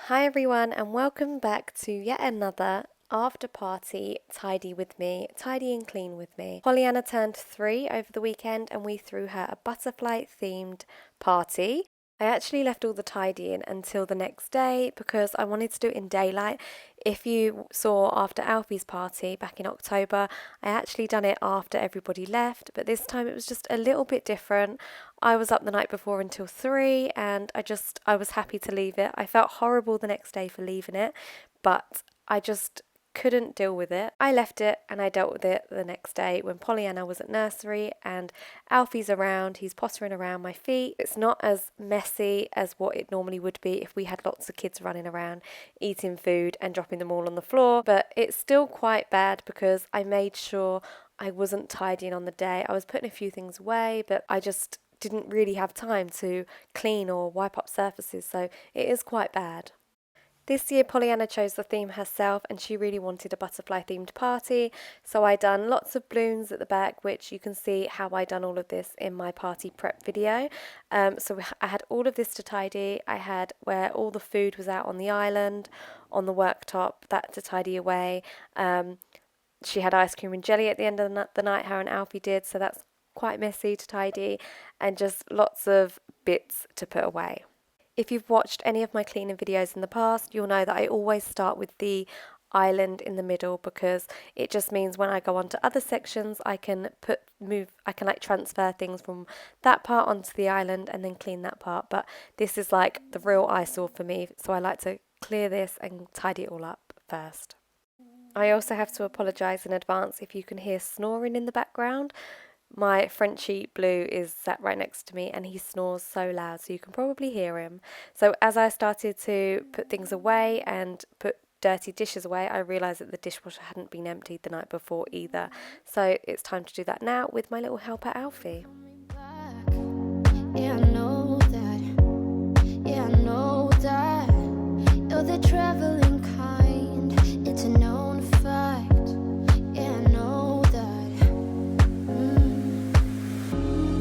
Hi everyone, and welcome back to yet another after party tidy with me, tidy and clean with me. Pollyanna turned 3 over the weekend and we threw her a butterfly themed party. I actually left all the tidying until the next day because I wanted to do it in daylight. If you saw after Alfie's party back in October, I actually done it after everybody left, but this time it was just a little bit different. I was up the night before until 3 and I was happy to leave it. I felt horrible the next day for leaving it, but I just couldn't deal with it. I left it and I dealt with it the next day when Pollyanna was at nursery and Alfie's around, he's pottering around my feet. It's not as messy as what it normally would be if we had lots of kids running around eating food and dropping them all on the floor, but it's still quite bad because I made sure I wasn't tidying on the day. I was putting a few things away, but I just didn't really have time to clean or wipe up surfaces, so it is quite bad. This year Pollyanna chose the theme herself and she really wanted a butterfly themed party, so I done lots of balloons at the back, which you can see how I done all of this in my party prep video. So I had all of this to tidy. I had where all the food was out on the island, on the worktop, that to tidy away. She had ice cream and jelly at the end of the night, her and Alfie did, so that's quite messy to tidy, and just lots of bits to put away. If you've watched any of my cleaning videos in the past, you'll know that I always start with the island in the middle because it just means when I go on to other sections I can transfer things from that part onto the island and then clean that part, but this is like the real eyesore for me, so I like to clear this and tidy it all up first. I also have to apologise in advance if you can hear snoring in the background. My Frenchie Blue is sat right next to me and he snores so loud, so you can probably hear him. So as I started to put things away and put dirty dishes away, I realised that the dishwasher hadn't been emptied the night before either. So it's time to do that now with my little helper Alfie. Yeah, I know that you're the traveling kind. It's a known fact. Yeah, I know that.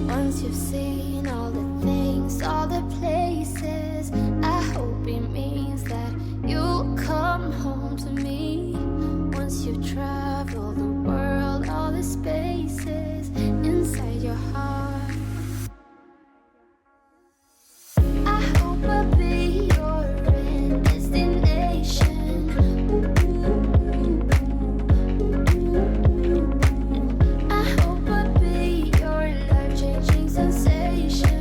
Once you've seen all the things, all the places, I hope it means that you'll come home to me. Once you've traveled the world, all the spaces inside your heart. I hope I'll be your end destination. I hope I'll be your life-changing sensation.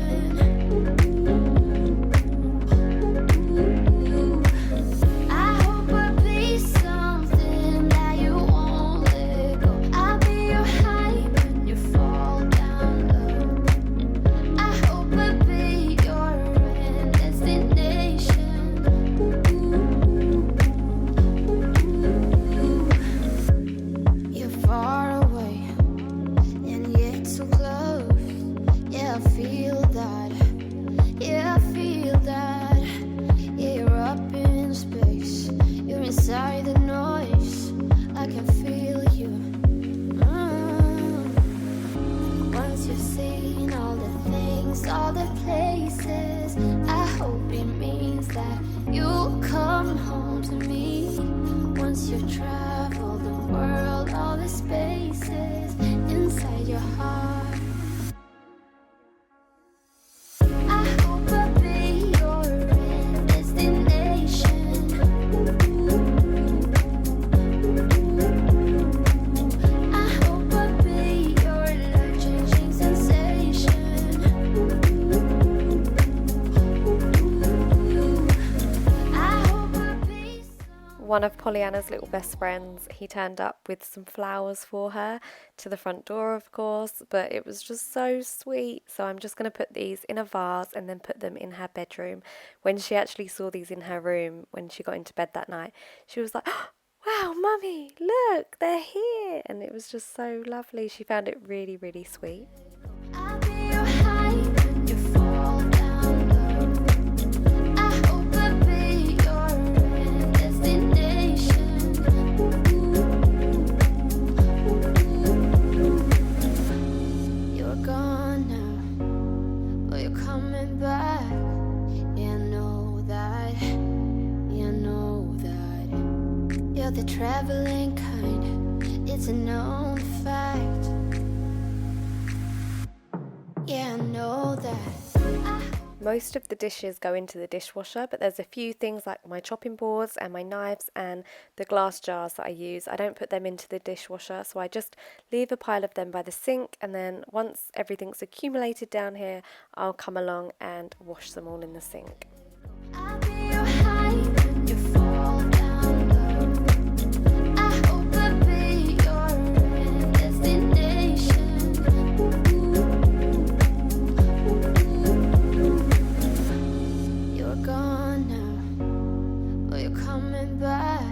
I hope I'll be something that you won't let go. I'll be your high when you fall down low. I hope I'll be your end destination. You're far away and yet so close. Yeah, I feel that. Yeah, I feel that. Yeah, you're up in space. You're inside the noise. I can feel you. Once you've seen all the things, all the places, I hope it means that you'll come home to me. Once you've traveled the world, all the spaces inside your heart. I hope I'll be your end destination. I hope I'll be your life-changing sensation. I hope I'll be One of Pollyanna's little best friends, he turned up with some flowers for her to the front door, of course, but it was just so sweet. So I'm just going to put these in a vase and then put them in her bedroom. When she actually saw these in her room, when she got into bed that night, she was like, "Wow, Mummy, look, they're here." And it was just so lovely. She found it really, really sweet. I'll be your high when you fall down low. I hope I'll be your end destination. You're gone now, but you're coming back. Yeah, I know that. Yeah, You're the traveling kind, it's a known fact. Yeah, I know that. Most of the dishes go into the dishwasher, but there's a few things like my chopping boards and my knives and the glass jars that I use. I don't put them into the dishwasher, so I just leave a pile of them by the sink, and then once everything's accumulated down here, I'll come along and wash them all in the sink. I'll be your high when you fall down low. I hope I'll be your destination. You're gone now, but you're coming back.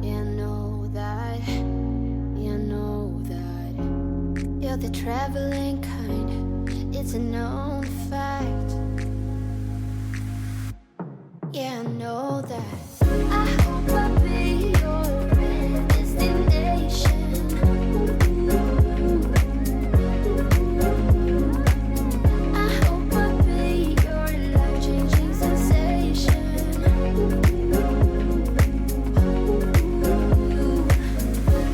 Yeah, I know that. Yeah, I know that. You're the traveling kind, it's a known fact. Yeah, I know that. I hope I'll be your destination. I hope I'll be your life-changing sensation.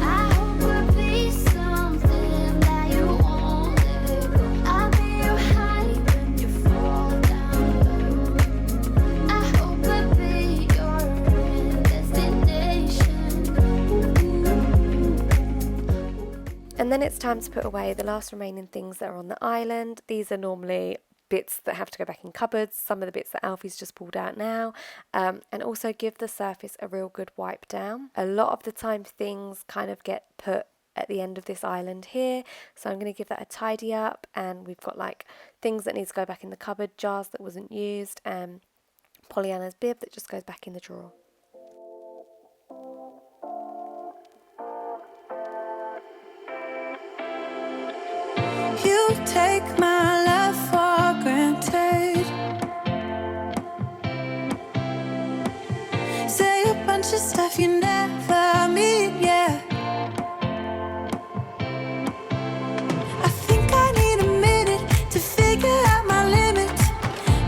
I hope I'll be something that you won't let go. I'll be your high when you fall down low. I hope I'll be your destination. And then it's time to put away the last remaining things that are on the island. These are normally bits that have to go back in cupboards, some of the bits that Alfie's just pulled out now, and also give the surface a real good wipe down. A lot of the time things kind of get put at the end of this island here, so I'm going to give that a tidy up, and we've got like things that need to go back in the cupboard, jars that wasn't used, and Pollyanna's bib that just goes back in the drawer. You take my love for granted. Say a bunch of stuff you never mean, yeah. I think I need a minute to figure out my limits.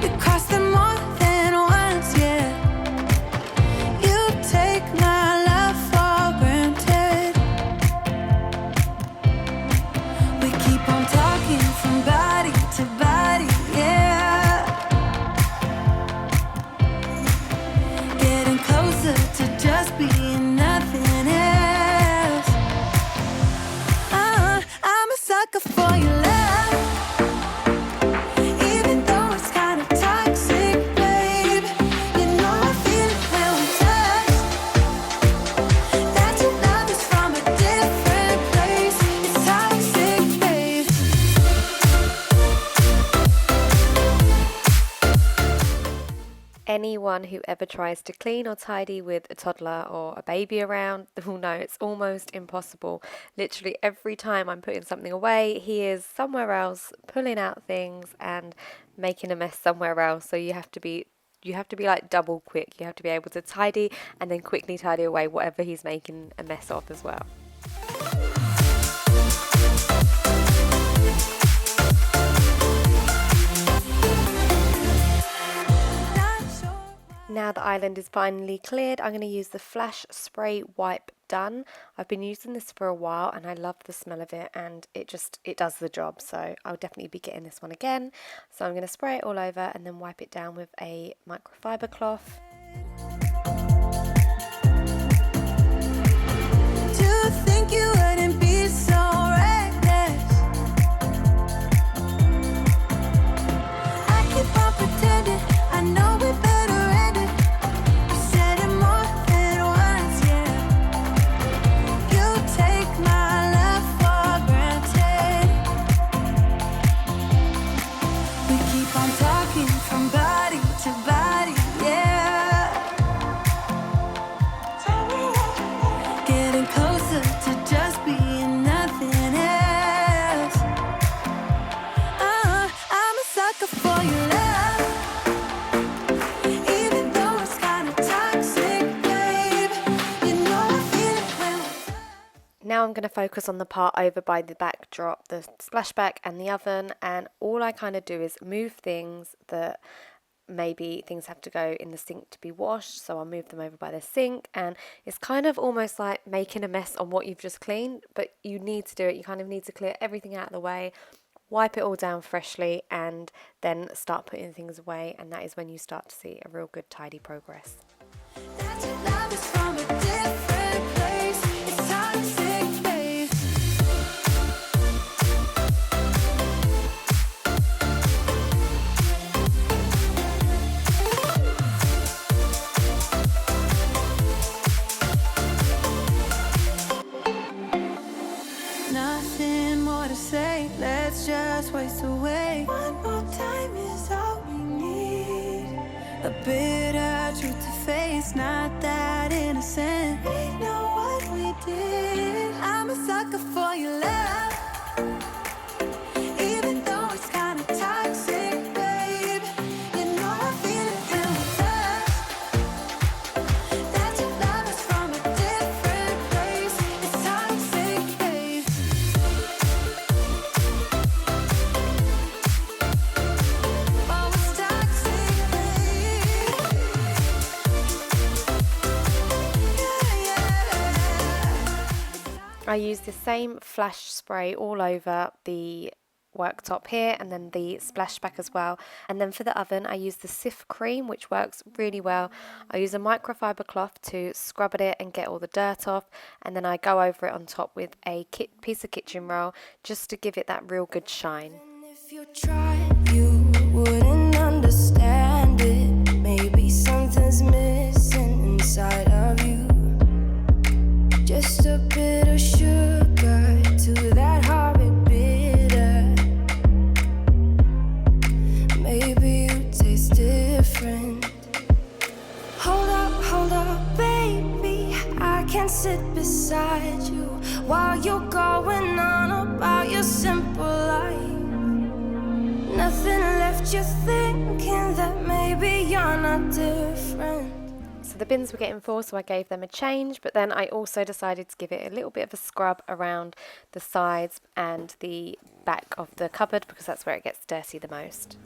You cross them more than once, yeah. You take my love for granted. We keep on talking from body to body, yeah. Getting closer to just being nothing else. I'm a sucker for your love, even though it's kind of toxic, babe. You know I feel it when we touch. That your love is from a different place. It's toxic, babe. Anyone who ever tries to clean or tidy with a toddler or a baby around will know it's almost impossible. Literally every time I'm putting something away, he is somewhere else pulling out things and making a mess somewhere else. So you have to be like double quick. You have to be able to tidy and then quickly tidy away whatever he's making a mess of as well. Now the island is finally cleared, I'm going to use the Flash Spray Wipe Done. I've been using this for a while and I love the smell of it, and it does the job, so I'll definitely be getting this one again. So I'm going to spray it all over and then wipe it down with a microfiber cloth. To think you wouldn't be so reckless. I keep on pretending I know we better end it. I said it more than once, yeah. You take my love for granted. We keep on talking from body to body, yeah. Getting closer to just being nothing else. I'm a sucker for your love, even though it's kind of toxic, babe. You know I feel it when we Now I'm going to focus on the part over by the backdrop, the splashback and the oven, and all I kind of do is move things that maybe things have to go in the sink to be washed, so I'll move them over by the sink. And it's kind of almost like making a mess on what you've just cleaned, but you need to do it. You kind of need to clear everything out of the way, wipe it all down freshly, and then start putting things away. And that is when you start to see a real good tidy progress. That your love is from a different place. It's toxic, babe. Nothing more to say. Let's just waste away. One more time is all we need. A bitter truth to face, not that innocent. We know what we did. I'm a sucker for your love, even though it's kinda toxic, babe. You know I feel it when we touch. That your love is from a different place. It's toxic, babe. Oh, it's toxic, babe. I use the same flash spray all over the worktop here, and then the splashback as well. And then for the oven, I use the Cif cream, which works really well. I use a microfiber cloth to scrub at it and get all the dirt off, and then I go over it on top with a piece of kitchen roll just to give it that real good shine. And if you tried, you wouldn't understand it. Maybe something's missing inside of you. Just a bit of sugar to that horrid bitter. Maybe you taste different. Hold up, baby. I can't sit beside you while you're going on about your simple life. Nothing left you thinking that maybe you're not different. So the bins were getting full, so I gave them a change, but then I also decided to give it a little bit of a scrub around the sides and the back of the cupboard, because that's where it gets dirty the most.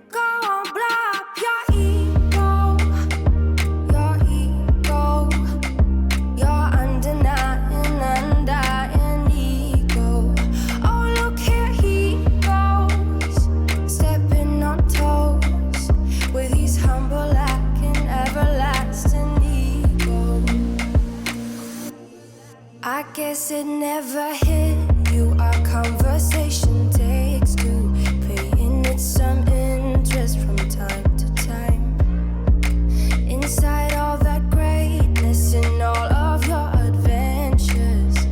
Go on, blow up your ego, your undying ego. Oh, look here he goes, stepping on toes with his humble lacking everlasting ego. I guess it never hit you. Our conversation takes two, paying it some interest from time to time. Inside all that greatness and all of your adventures,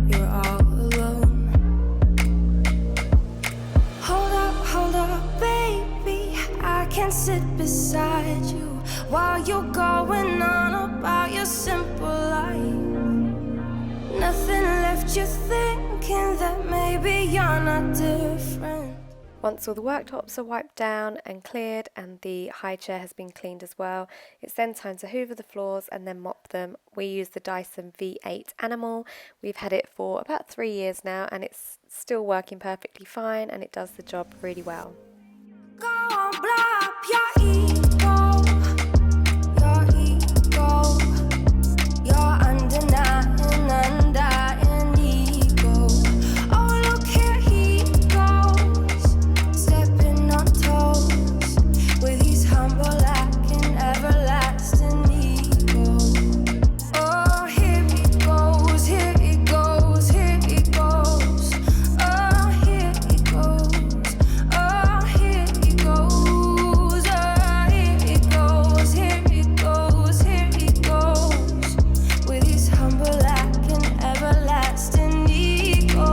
you're all alone. Hold up, baby. I can't sit beside you while you're going on about your simple life. Nothing left you thinking that maybe you're not different. Once all the worktops are wiped down and cleared and the high chair has been cleaned as well, it's then time to hoover the floors and then mop them. We use the Dyson V8 Animal. We've had it for about 3 years now and it's still working perfectly fine, and it does the job really well. Go on, blow up your ego, your undying ego. Oh, look here he goes, stepping on toes with his humble lacking everlasting ego. Oh, here he goes, here he goes, here he goes. Oh, here he goes, oh, here he goes, oh, here he goes, here he goes, here he goes with his humble lacking everlasting ego.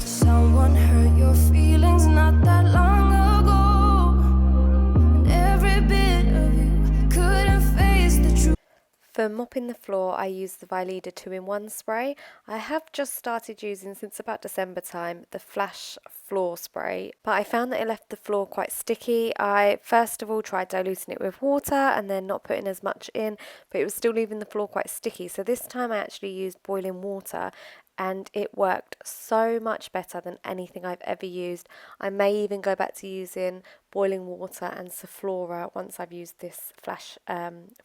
Someone hurt your feelings not that long ago, and every bit of you couldn't face the truth. For mopping the floor, I use the Vileda 2-in-1 spray. I have just started using, since about December time, the Flash floor spray, but I found that it left the floor quite sticky. I first of all tried diluting it with water and then not putting as much in, but it was still leaving the floor quite sticky. So this time I actually used boiling water and it worked so much better than anything I've ever used. I may even go back to using boiling water and Soflora once I've used this Flash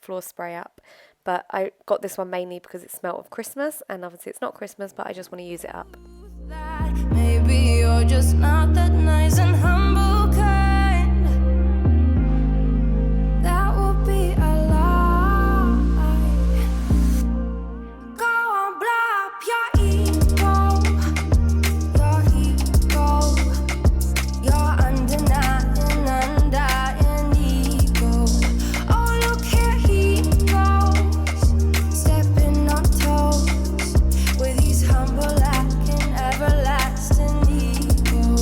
floor spray up. But I got this one mainly because it smelled of Christmas, and obviously it's not Christmas, but I just want to use it up. Maybe you're just not that nice and humble kind. That would be a lie. Go on, blow up your ego, your undenying ego. Oh, look here he goes, stepping on toes with his humble lacking everlasting ego.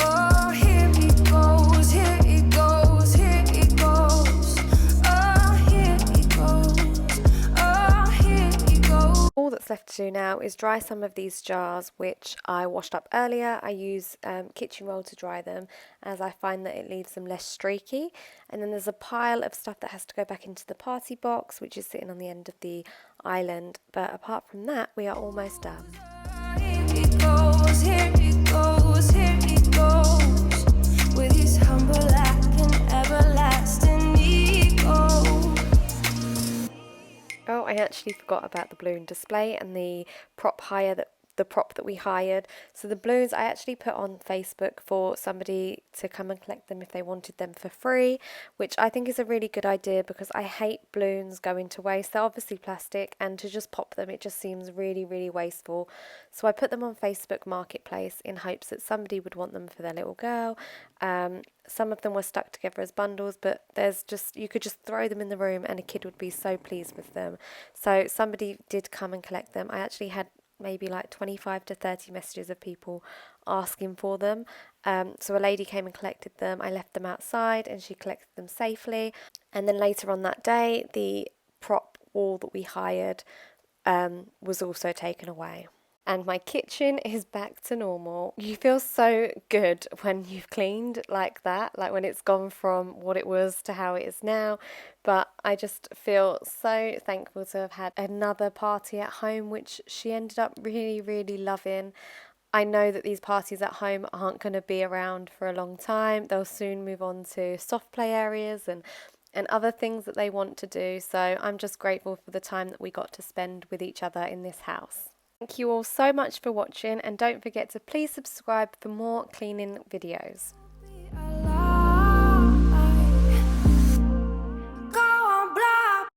Oh, here he goes, here he goes, here he goes. Oh, here he goes, oh, here he goes. All that's left to do now is dry some of these jars, which I washed up earlier. I use kitchen roll to dry them, as I find that it leaves them less streaky. And then there's a pile of stuff that has to go back into the party box, which is sitting on the end of the island. But apart from that, we are almost done. Here he goes, here he goes, here he goes, with his humble lacking everlasting ego. Oh, I actually forgot about the balloon display and the prop that we hired. So the balloons I actually put on Facebook for somebody to come and collect them if they wanted them for free, which I think is a really good idea because I hate balloons going to waste. They're obviously plastic, and to just pop them, it just seems really, really wasteful. So I put them on Facebook Marketplace in hopes that somebody would want them for their little girl. Some of them were stuck together as bundles, but you could just throw them in the room and a kid would be so pleased with them. So somebody did come and collect them. I actually had maybe like 25 to 30 messages of people asking for them. So a lady came and collected them. I left them outside and she collected them safely. And then later on that day, the prop wall that we hired was also taken away. And my kitchen is back to normal. You feel so good when you've cleaned like that, like when it's gone from what it was to how it is now. But I just feel so thankful to have had another party at home, which she ended up really, really loving. I know that these parties at home aren't going to be around for a long time. They'll soon move on to soft play areas and other things that they want to do. So I'm just grateful for the time that we got to spend with each other in this house. Thank you all so much for watching, and don't forget to please subscribe for more cleaning videos.